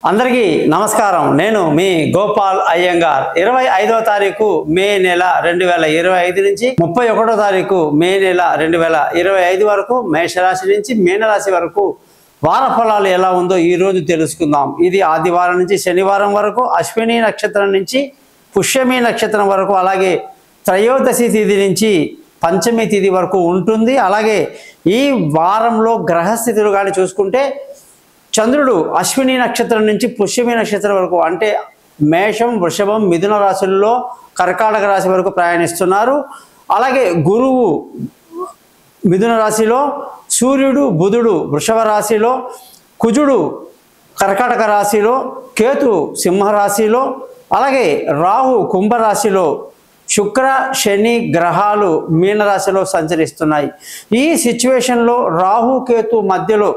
అందరికీ నమస్కారం. నేను మీ గోపాల్ అయ్యంగార్. 25వ తారీఖు మే నెల 2025 నుంచి 31వ తారీఖు మే నెల 2025 వరకు మేషరాశి నుంచి మీనరాశి వరకు వార ఫలాలు ఎలా ఉందో ఈ రోజు తెలుసుకుందాం. ఇది ఆదివారం నుంచి శనివారం వరకు, అశ్విని నక్షత్రం నుంచి పుష్యమి నక్షత్రం వరకు, అలాగే త్రయోదశి తిథి నుంచి పంచమి తిథి వరకు ఉంటుంది. అలాగే ఈ వారంలో గ్రహస్థితులు కానీ చూసుకుంటే చంద్రుడు అశ్విని నక్షత్రం నుంచి పుష్యమి నక్షత్రం వరకు, అంటే మేషం, వృషభం, మిథున రాశుల్లో కర్కాటక రాశి వరకు ప్రయాణిస్తున్నారు. అలాగే గురువు మిథున రాశిలో, సూర్యుడు బుధుడు వృషభ రాశిలో, కుజుడు కర్కాటక రాశిలో, కేతు సింహరాశిలో, అలాగే రాహు కుంభరాశిలో, శుక్ర శని గ్రహాలు మీనరాశిలో సంచరిస్తున్నాయి. ఈ సిచ్యువేషన్లో రాహు కేతు మధ్యలో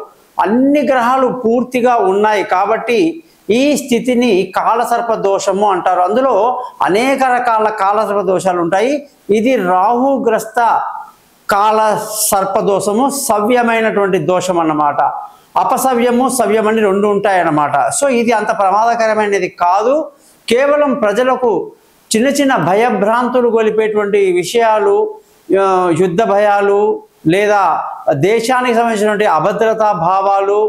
అన్ని గ్రహాలు పూర్తిగా ఉన్నాయి కాబట్టి ఈ స్థితిని కాలసర్ప దోషము అంటారు. అందులో అనేక రకాల కాలసర్ప దోషాలు ఉంటాయి. ఇది రాహుగ్రస్త కాలసర్ప దోషము, సవ్యమైనటువంటి దోషం అన్నమాట. అపసవ్యము సవ్యమని రెండు ఉంటాయన్నమాట. సో ఇది అంత ప్రమాదకరమైనది కాదు. కేవలం ప్రజలకు చిన్న చిన్న భయభ్రాంతులు గొలిపేటువంటి విషయాలు, యుద్ధ భయాలు లేదా దేశానికి సంబంధించినటువంటి అభద్రతా భావాలు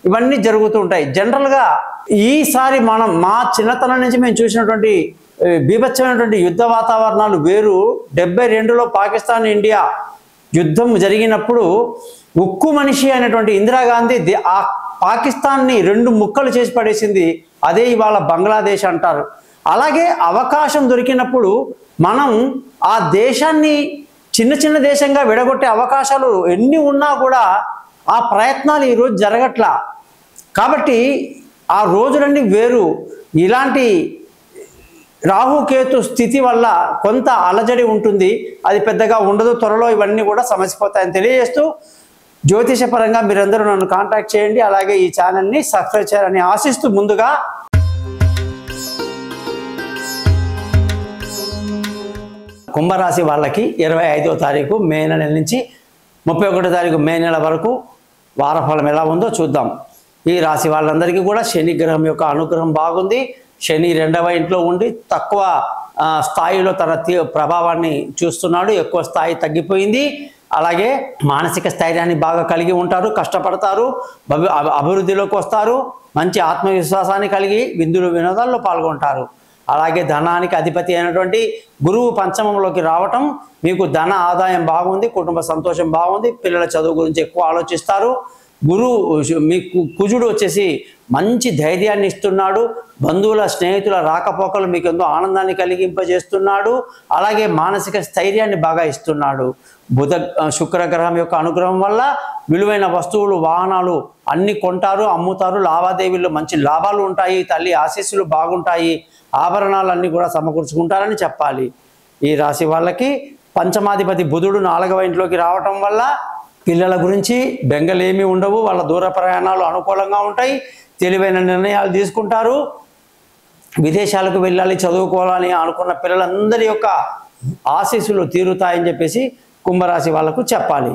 ఇవన్నీ జరుగుతూ ఉంటాయి. జనరల్గా ఈసారి మా చిన్నతనం నుంచి మేము చూసినటువంటి బీభత్సమైనటువంటి యుద్ధ వాతావరణాలు వేరు. 72లో పాకిస్తాన్ ఇండియా యుద్ధం జరిగినప్పుడు ఉక్కు మనిషి అనేటువంటి ఇందిరాగాంధీ ఆ పాకిస్తాన్ని 2 ముక్కలు చేసి పడేసింది. అదే ఇవాళ బంగ్లాదేశ్ అంటారు. అలాగే అవకాశం దొరికినప్పుడు మనం ఆ దేశాన్ని చిన్న చిన్న దేశంగా విడగొట్టే అవకాశాలు ఎన్ని ఉన్నా కూడా ఆ ప్రయత్నాలు ఈరోజు జరగట్లా. కాబట్టి ఆ రోజులన్నీ వేరు. ఇలాంటి రాహుకేతు స్థితి వల్ల కొంత అలజడి ఉంటుంది, అది పెద్దగా ఉండదు. త్వరలో ఇవన్నీ కూడా సమసిపోతాయని తెలియజేస్తూ, జ్యోతిషపరంగా మీరందరూ నన్ను కాంటాక్ట్ చేయండి. అలాగే ఈ ఛానల్ని సబ్స్క్రైబ్ చేయాలని ఆశిస్తూ, ముందుగా కుంభరాశి వాళ్ళకి 25వ తారీఖు మే నెల నుంచి 31వ తారీఖు మే నెల వరకు వారఫలం ఎలా ఉందో చూద్దాం. ఈ రాశి వాళ్ళందరికీ కూడా శని గ్రహం యొక్క అనుగ్రహం బాగుంది. శని 2వ ఇంట్లో ఉండి తక్కువ స్థాయిలో తన ప్రభావాన్ని చూస్తున్నాడు. ఎక్కువ స్థాయి తగ్గిపోయింది. అలాగే మానసిక స్థైర్యాన్ని బాగా కలిగి ఉంటారు, కష్టపడతారు, అభివృద్ధిలోకి వస్తారు, మంచి ఆత్మవిశ్వాసాన్ని కలిగి విందులు వినోదాల్లో పాల్గొంటారు. అలాగే ధనానికి అధిపతి అయినటువంటి గురువు పంచమంలోకి రావటం మీకు ధన ఆదాయం బాగుంది, కుటుంబ సంతోషం బాగుంది, పిల్లల చదువు గురించి ఎక్కువ ఆలోచిస్తారు. గురువు మీకు కుజుడు వచ్చేసి మంచి ధైర్యాన్ని ఇస్తున్నాడు. బంధువుల స్నేహితుల రాకపోకలు మీకు ఎంతో ఆనందాన్ని కలిగింపజేస్తున్నాడు. అలాగే మానసిక స్థైర్యాన్ని బాగా ఇస్తున్నాడు. శుక్రగ్రహం యొక్క అనుగ్రహం వల్ల విలువైన వస్తువులు, వాహనాలు అన్ని కొంటారు, అమ్ముతారు. లావాదేవీల్లో మంచి లాభాలు ఉంటాయి. తల్లి ఆశీస్సులు బాగుంటాయి. ఆభరణాలన్నీ కూడా సమకూర్చుకుంటారని చెప్పాలి. ఈ రాశి వాళ్ళకి పంచమాధిపతి బుధుడు 4వ ఇంట్లోకి రావటం వల్ల పిల్లల గురించి బెంగలేమీ ఉండవు. వాళ్ళ దూర ప్రయాణాలు అనుకూలంగా ఉంటాయి. తెలివైన నిర్ణయాలు తీసుకుంటారు. విదేశాలకు వెళ్ళాలి, చదువుకోవాలని అనుకున్న పిల్లలందరి యొక్క ఆశీస్సులు తీరుతాయని చెప్పేసి కుంభరాశి వాళ్ళకు చెప్పాలి.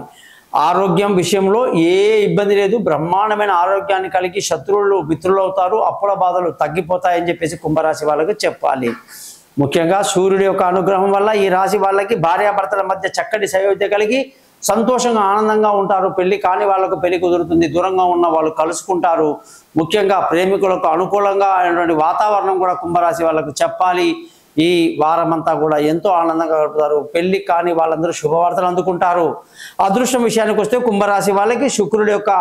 ఆరోగ్యం విషయంలో ఏ ఇబ్బంది లేదు. బ్రహ్మాండమైన ఆరోగ్యాన్ని కలిగి శత్రువులు మిత్రులు అవుతారు. అప్పుల బాధలు తగ్గిపోతాయని చెప్పేసి కుంభరాశి వాళ్ళకు చెప్పాలి. ముఖ్యంగా సూర్యుడి యొక్క అనుగ్రహం వల్ల ఈ రాశి వాళ్ళకి భార్యాభర్తల మధ్య చక్కటి సయోధ్య కలిగి సంతోషంగా ఆనందంగా ఉంటారు. పెళ్లి కాని వాళ్ళకు పెళ్లి కుదురుతుంది. దూరంగా ఉన్న వాళ్ళు కలుసుకుంటారు. ముఖ్యంగా ప్రేమికులకు అనుకూలంగా అయినటువంటి వాతావరణం కూడా కుంభరాశి వాళ్ళకు చెప్పాలి. ఈ వారమంతా కూడా ఎంతో ఆనందంగా గడుపుతారు. పెళ్లి కాని వాళ్ళందరూ శుభవార్తలు అందుకుంటారు. అదృష్టం విషయానికి వస్తే కుంభరాశి వాళ్ళకి శుక్రుడి యొక్క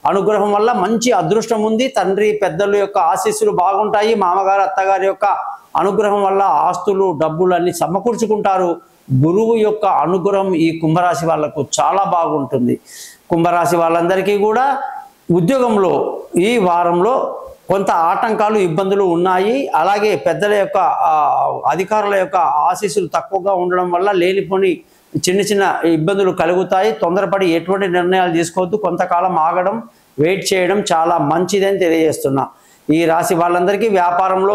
అనుగ్రహం వల్ల మంచి అదృష్టం ఉంది. తండ్రి పెద్దల యొక్క ఆశీస్సులు బాగుంటాయి. మామగారు అత్తగారి యొక్క అనుగ్రహం వల్ల ఆస్తులు, డబ్బులు అన్ని సమకూర్చుకుంటారు. గురువు యొక్క అనుగ్రహం ఈ కుంభరాశి వాళ్ళకు చాలా బాగుంటుంది. కుంభరాశి వాళ్ళందరికీ కూడా ఉద్యోగంలో ఈ వారంలో కొంత ఆటంకాలు, ఇబ్బందులు ఉన్నాయి. అలాగే పెద్దల యొక్క అధికారుల యొక్క ఆశీస్సులు తక్కువగా ఉండడం వల్ల లేనిపోని చిన్న చిన్న ఇబ్బందులు కలుగుతాయి. తొందరపడి ఎటువంటి నిర్ణయాలు తీసుకోవద్దు. కొంతకాలం ఆగడం, వెయిట్ చేయడం చాలా మంచిదని తెలియజేస్తున్నా. ఈ రాశి వాళ్ళందరికీ వ్యాపారంలో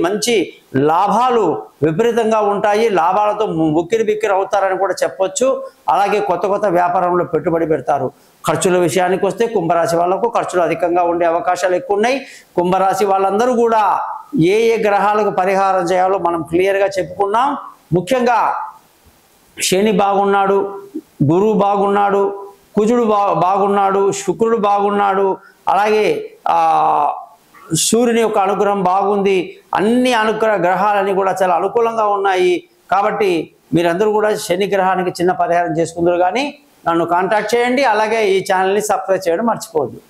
మంచి లాభాలు విపరీతంగా ఉంటాయి. లాభాలతో ఉక్కిరి బిక్కిరి అవుతారని కూడా చెప్పొచ్చు. అలాగే కొత్త కొత్త వ్యాపారంలో పెట్టుబడి పెడతారు. ఖర్చుల విషయానికి వస్తే కుంభరాశి వాళ్ళకు ఖర్చులు అధికంగా ఉండే అవకాశాలు ఎక్కువ ఉన్నాయి. కుంభరాశి వాళ్ళందరూ కూడా ఏ గ్రహాలకు పరిహారం చేయాలో మనం క్లియర్గా చెప్పుకున్నాం. ముఖ్యంగా శని బాగున్నాడు, గురువు బాగున్నాడు, కుజుడు బాగున్నాడు, శుక్రుడు బాగున్నాడు, అలాగే సూర్యుని యొక్క అనుగ్రహం బాగుంది. అన్ని గ్రహాలన్నీ కూడా చాలా అనుకూలంగా ఉన్నాయి. కాబట్టి మీరందరూ కూడా శని గ్రహానికి చిన్న పరిహారం చేసుకుందరు కానీ నన్ను కాంటాక్ట్ చేయండి. అలాగే ఈ ఛానల్ని సబ్స్క్రైబ్ చేయడం మర్చిపోవద్దు.